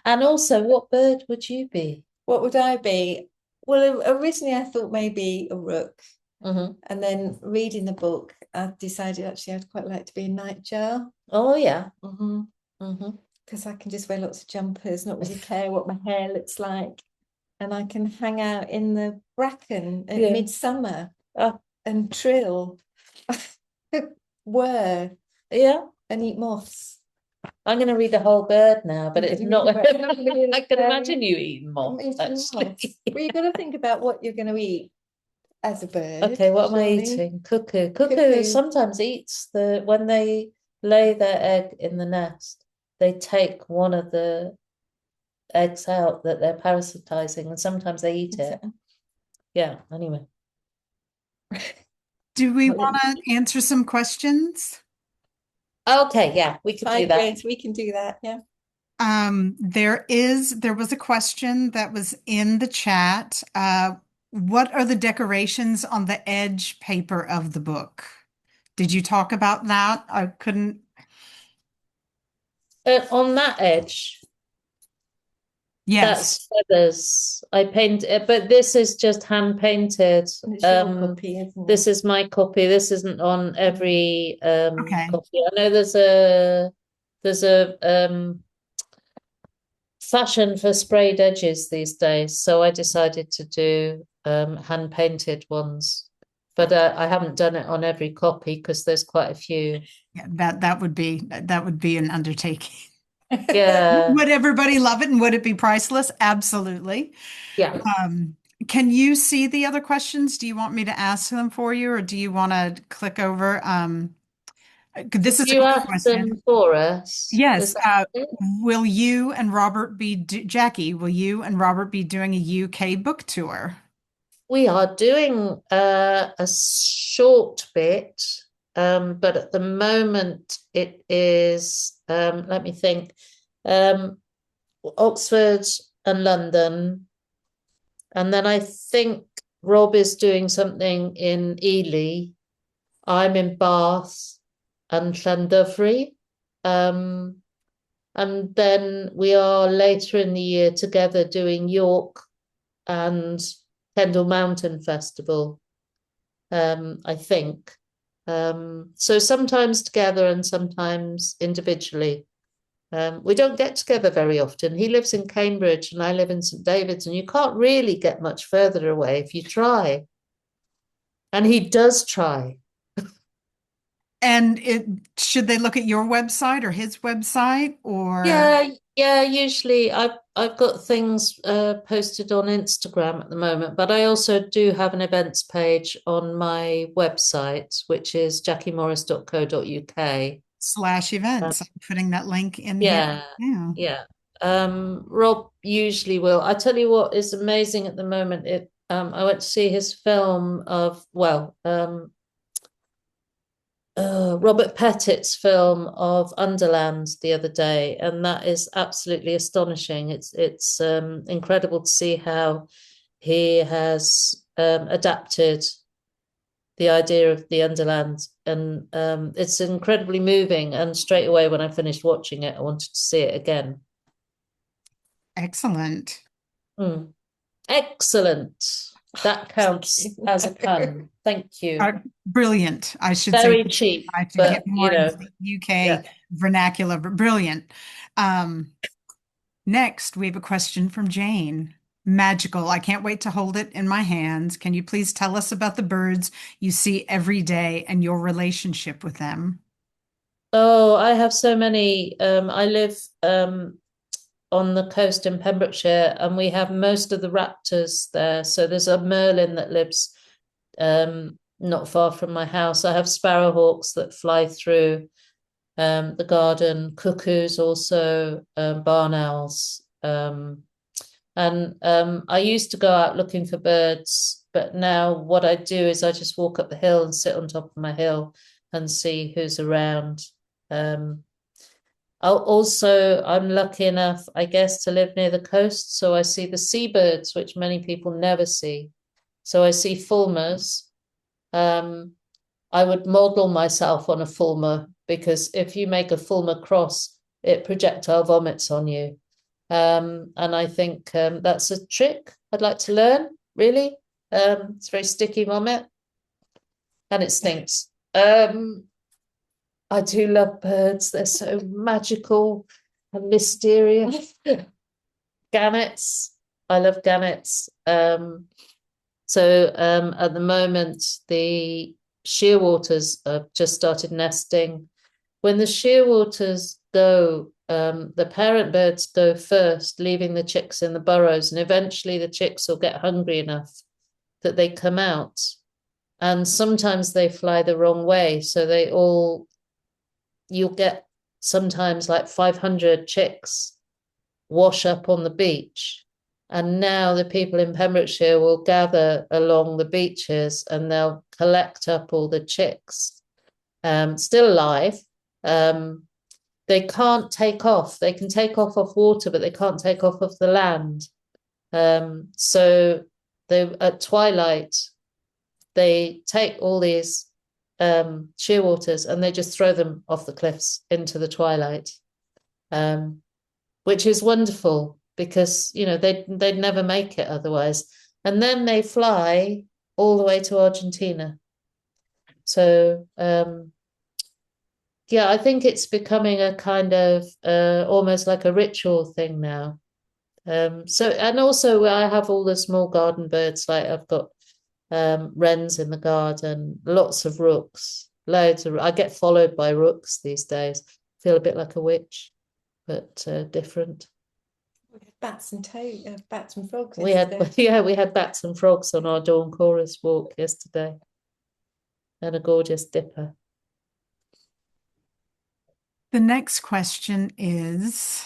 And also, what bird would you be? What would I be? Well, originally I thought maybe a rook, Mm-hmm. and then reading the book, I decided actually I'd quite like to be a nightjar. Oh, yeah. Mm-hmm. Mm-hmm. Because I can just wear lots of jumpers, not really care what my hair looks like, and I can hang out in the bracken at midsummer and trill, whir, Yeah. and eat moths. I'm going to read a whole bird now, but You're it's gonna not. read a bird. Not gonna read a I can bird. imagine you eating moth. Eating Actually. moths. Well, you've got to think about what you're going to eat as a bird. Okay, what am I surely. eating? Cuckoo. Cuckoo. Cuckoo sometimes eats when they lay their egg in the nest, they take one of the eggs out that they're parasitizing, and sometimes they eat it. Yeah, anyway. Do we want to answer some questions? Okay, yeah, we can do that. Yes, we can do that. Yeah. There was a question that was in the chat. What are the decorations on the edge paper of the book? Did you talk about that? I couldn't. On that edge, Yes. that's feathers. I paint it, but this is just hand painted. It's your copy, isn't it? This is my copy. This isn't on every Okay. copy. I know there's a fashion for sprayed edges these days, so I decided to do hand painted ones. But I haven't done it on every copy because there's quite a few. Yeah, that would be an undertaking. Yeah. Would everybody love it, and would it be priceless? Absolutely. Yeah. Can you see the other questions? Do you want me to ask them for you, or do you want to click over? This is a You quick ask question. them for us. Yes. Will you and Robert Jackie, will you and Robert be doing a UK book tour? We are doing a short bit, but at the moment it is, let me think, Oxford and London. And then I think Rob is doing something in Ely. I'm in Bath and Llandovery. And then we are later in the year together doing York and Kendal Mountain Festival, I think. So sometimes together and sometimes individually. We don't get together very often. He lives in Cambridge and I live in St. David's, and you can't really get much further away if you try. And he does try. And should they look at your website or his website or? Yeah. Usually, I've got things posted on Instagram at the moment, but I also do have an events page on my website, which is jackiemorris.co.uk. /events. I'm putting that link in here. Yeah, Yeah. yeah. Rob usually will. I tell you what is amazing at the moment. I went to see his film of Robert Pettit's film of Underland the other day, and that is absolutely astonishing. It's incredible to see how he has adapted the idea of the Underland, and it's incredibly moving. And straight away, when I finished watching it, I wanted to see it again. Excellent. Excellent. That counts as a pun. Thank you. Brilliant. I should Very say cheap, I should but get more into the UK vernacular, but brilliant. Next, we have a question from Jane. Magical. I can't wait to hold it in my hands. Can you please tell us about the birds you see every day and your relationship with them? Oh, I have so many. I live on the coast in Pembrokeshire, and we have most of the raptors there. So there's a merlin that lives not far from my house. I have sparrowhawks that fly through the garden, cuckoos also, barn owls. And I used to go out looking for birds, but now what I do is I just walk up the hill and sit on top of my hill and see who's around. I'm lucky enough, I guess, to live near the coast, so I see the seabirds, which many people never see. So I see fulmars. I would model myself on a fulmar, because if you make a fulmar cross, it projectile vomits on you. And I think that's a trick I'd like to learn, really. It's very sticky vomit and it stinks. I do love birds. They're so magical and mysterious. Gannets. I love gannets. So at the moment, the shearwaters have just started nesting. When the shearwaters go, the parent birds go first, leaving the chicks in the burrows, and eventually the chicks will get hungry enough that they come out. And sometimes they fly the wrong way, so you'll get sometimes like 500 chicks wash up on the beach. And now the people in Pembrokeshire will gather along the beaches and they'll collect up all the chicks, still alive. They can't take off. They can take off water, but they can't take off the land. So at twilight, they take all these shearwaters and they just throw them off the cliffs into the twilight, which is wonderful because they'd never make it otherwise. And then they fly all the way to Argentina. So I think it's becoming a kind of almost like a ritual thing now. And also I have all the small garden birds, like I've got wrens in the garden, lots of rooks, loads of. I get followed by rooks these days. Feel a bit like a witch, but different. We had bats and frogs. We had bats and frogs on our dawn chorus walk yesterday, and a gorgeous dipper. The next question is,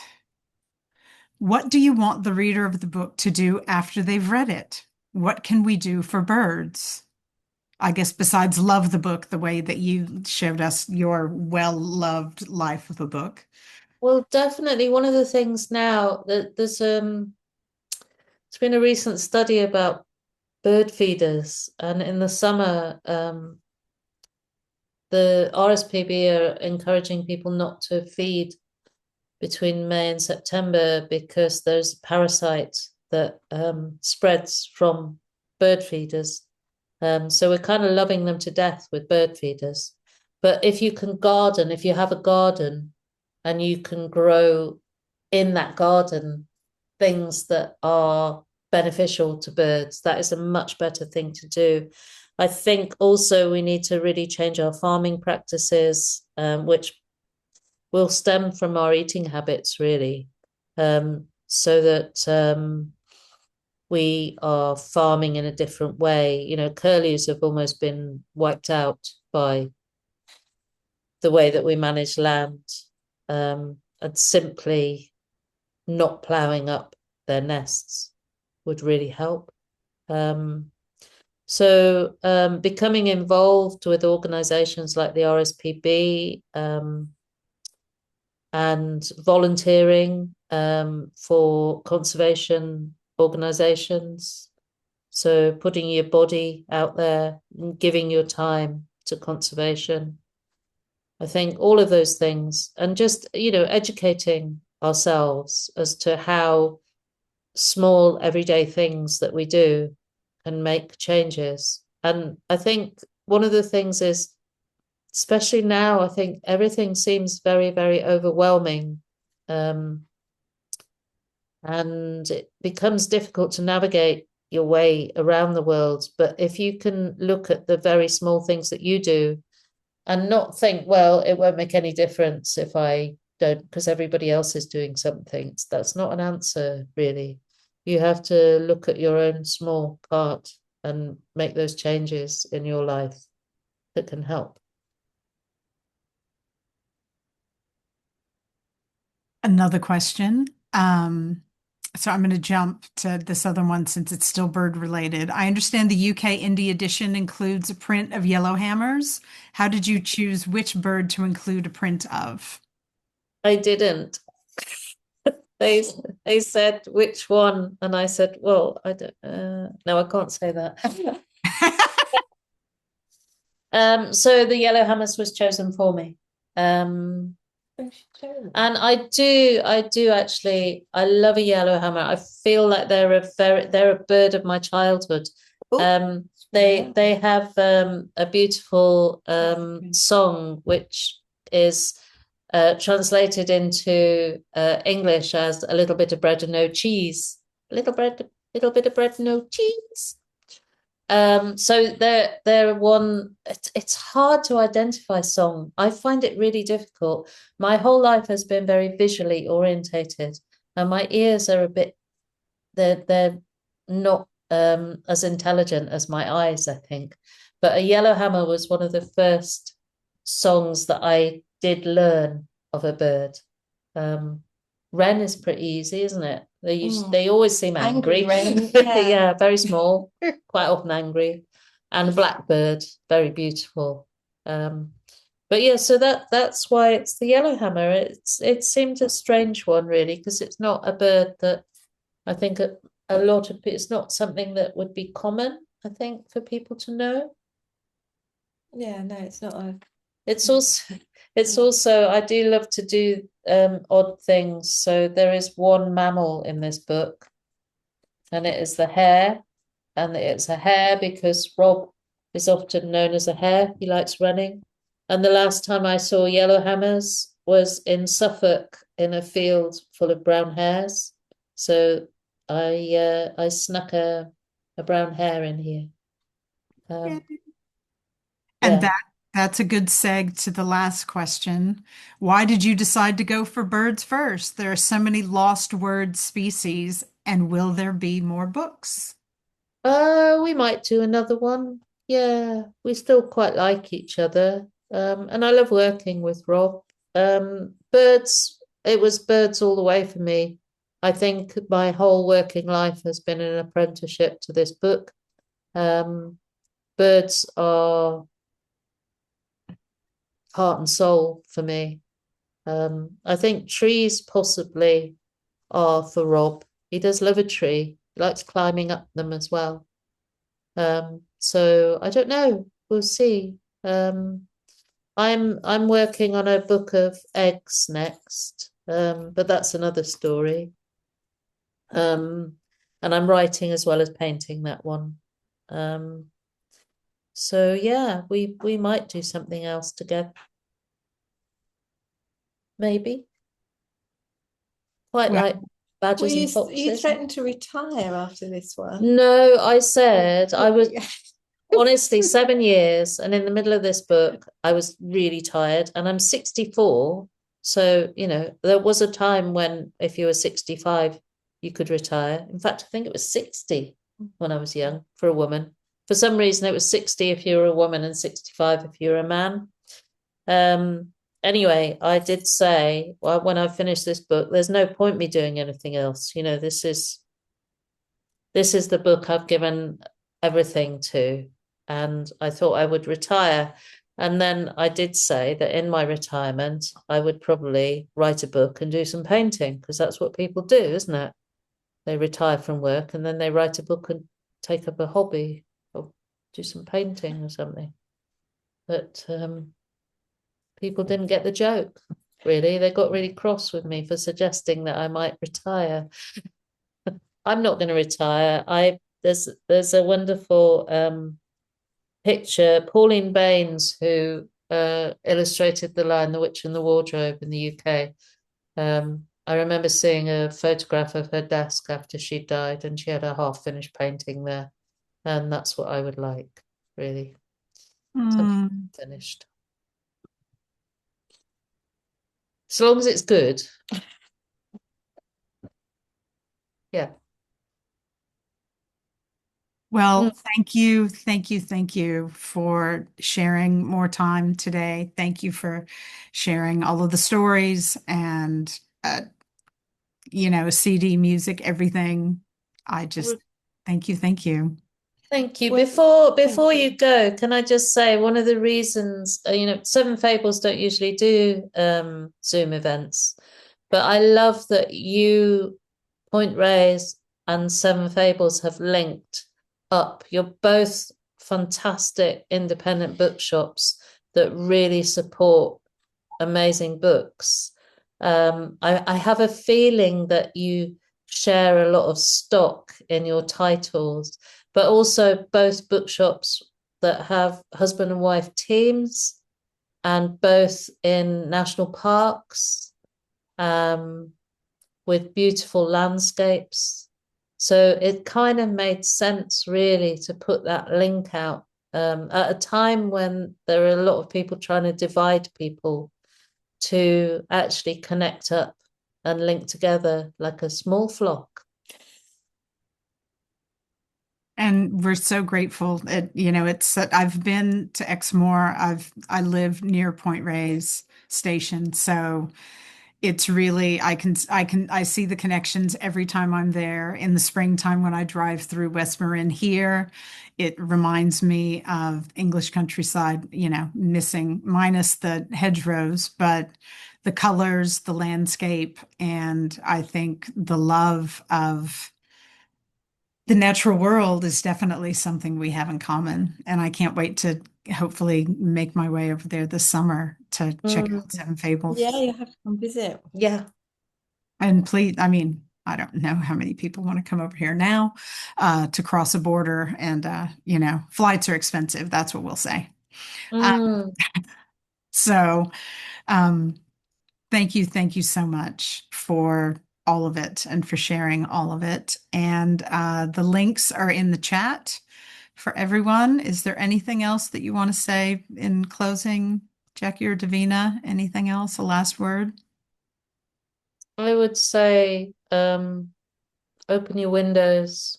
what do you want the reader of the book to do after they've read it? What can we do for birds? I guess besides love the book the way that you showed us your well-loved life of a book. Well, definitely one of the things now that there's it's been a recent study about bird feeders, and in the summer the RSPB are encouraging people not to feed between May and September because there's a parasite that spreads from bird feeders. So we're kind of loving them to death with bird feeders. But if you can garden, if you have a garden and you can grow in that garden things that are beneficial to birds, that is a much better thing to do. I think also we need to really change our farming practices, which will stem from our eating habits, really, so that we are farming in a different way. You know, curlews have almost been wiped out by the way that we manage land, and simply not ploughing up their nests would really help. So becoming involved with organizations like the RSPB, and volunteering for conservation organizations. So putting your body out there and giving your time to conservation. I think all of those things, and just, you know, educating ourselves as to how small everyday things that we do can make changes. And I think one of the things is, especially now, I think everything seems very, very overwhelming. And it becomes difficult to navigate your way around the world. But if you can look at the very small things that you do and not think, well, it won't make any difference if I don't, because everybody else is doing something. That's not an answer, really. You have to look at your own small part and make those changes in your life that can help. Another question. So I'm going to jump to this other one since it's still bird related. I understand the UK indie edition includes a print of yellowhammers. How did you choose which bird to include a print of? I didn't. They said which one, and I said, well, I don't. No, I can't say that. So the yellowhammers was chosen for me. And I do actually. I love a yellowhammer. I feel like they're a bird of my childhood. They have a beautiful song which is translated into English as a little bit of bread and no cheese. Little bit of bread and no cheese. So they're one. It's hard to identify song. I find it really difficult. My whole life has been very visually orientated, and my ears are a bit. They're not as intelligent as my eyes, I think. But a Yellowhammer was one of the first songs that I did learn of a bird. Wren is pretty easy, isn't it? They always seem angry. Wren, yeah, very small, quite often angry. And a blackbird, very beautiful. But yeah, so that's why it's the yellowhammer. It seemed a strange one, really, because it's not a bird that I think a lot of it's not something that would be common, I think, for people to know. Yeah, no, it's not a. It's also I do love to do odd things. So there is one mammal in this book, and it is the hare, and it's a hare because Rob is often known as a hare. He likes running. And the last time I saw yellowhammers was in Suffolk in a field full of brown hares. So I snuck a brown hare in here. And Yeah. that's a good seg to the last question. Why did you decide to go for birds first? There are so many lost word species, and will there be more books? We might do another one. Yeah, we still quite like each other. And I love working with Rob. Birds, it was birds all the way for me. I think my whole working life has been an apprenticeship to this book. Birds are heart and soul for me. I think trees possibly are for Rob. He does love a tree. He likes climbing up them as well. So I don't know. We'll see. I'm working on a book of eggs next, but that's another story. And I'm writing as well as painting that one. So yeah, we might do something else together. Maybe. Quite Well, like Well, badgers and you foxes. threatened to retire after this one. No, I said I was Yeah. honestly 7 years, and in the middle of this book, I was really tired, and I'm 64. So, there was a time when if you were 65, you could retire. In fact, I think it was 60 when I was young for a woman. For some reason, it was 60 if you were a woman and 65 if you were a man. Anyway, I did say, well, when I finished this book, there's no point me doing anything else. This is the book I've given everything to, and I thought I would retire. And then I did say that in my retirement, I would probably write a book and do some painting, because that's what people do, isn't it? They retire from work and then they write a book and take up a hobby or do some painting or something. But people didn't get the joke, really. They got really cross with me for suggesting that I might retire. I'm not going to retire. There's a wonderful picture, Pauline Baines, who illustrated the line "The Witch and the Wardrobe" in the UK. I remember seeing a photograph of her desk after she died, and she had a half-finished painting there, and that's what I would like, really, something finished. As long as it's good. Yeah. well, thank you, thank you, thank you for sharing more time today. Thank you for sharing all of the stories and, CD, music, everything. I just thank you, thank you. Thank you. Well, Before thank you go, can I just say one of the reasons, Seven Fables don't usually do Zoom events, but I love that you, Point Reyes, and Seven Fables have linked up. You're both fantastic independent bookshops that really support amazing books. I have a feeling that you share a lot of stock in your titles, but also both bookshops that have husband and wife teams, and both in national parks, with beautiful landscapes. So it kind of made sense, really, to put that link out at a time when there are a lot of people trying to divide people, to actually connect up and link together like a small flock. And we're so grateful. I've been to Exmoor. I live near Point Reyes Station, so it's really I see the connections every time I'm there. In the springtime when I drive through West Marin here, it reminds me of English countryside, missing minus the hedgerows, but the colors, the landscape, and I think the love of the natural world is definitely something we have in common. And I can't wait to hopefully make my way over there this summer to check out Seven Fables. Yeah, you have to come visit. Yeah. And please, I don't know how many people want to come over here now to cross a border, and flights are expensive. That's what we'll say. So thank you so much for all of it and for sharing all of it. And the links are in the chat for everyone. Is there anything else that you want to say in closing, Jackie or Davina? Anything else? A last word? I would say open your windows,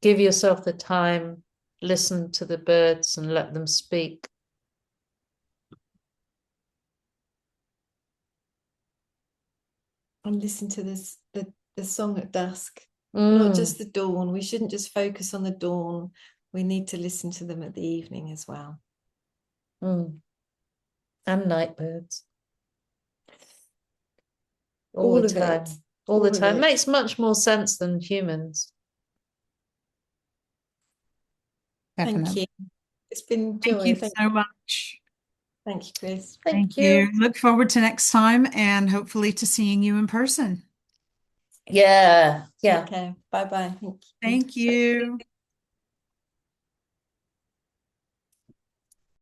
give yourself the time, listen to the birds and let them speak. And listen to the song at dusk, not just the dawn. We shouldn't just focus on the dawn. We need to listen to them at the evening as well. And night birds. All the time. It. All the time. Makes much more sense than humans. Definitely. Thank you. It's been joy. Thank you so much. Thank you, Chris. Thank you. Look forward to next time and hopefully to seeing you in person. Yeah. Okay. Bye-bye. Thank you.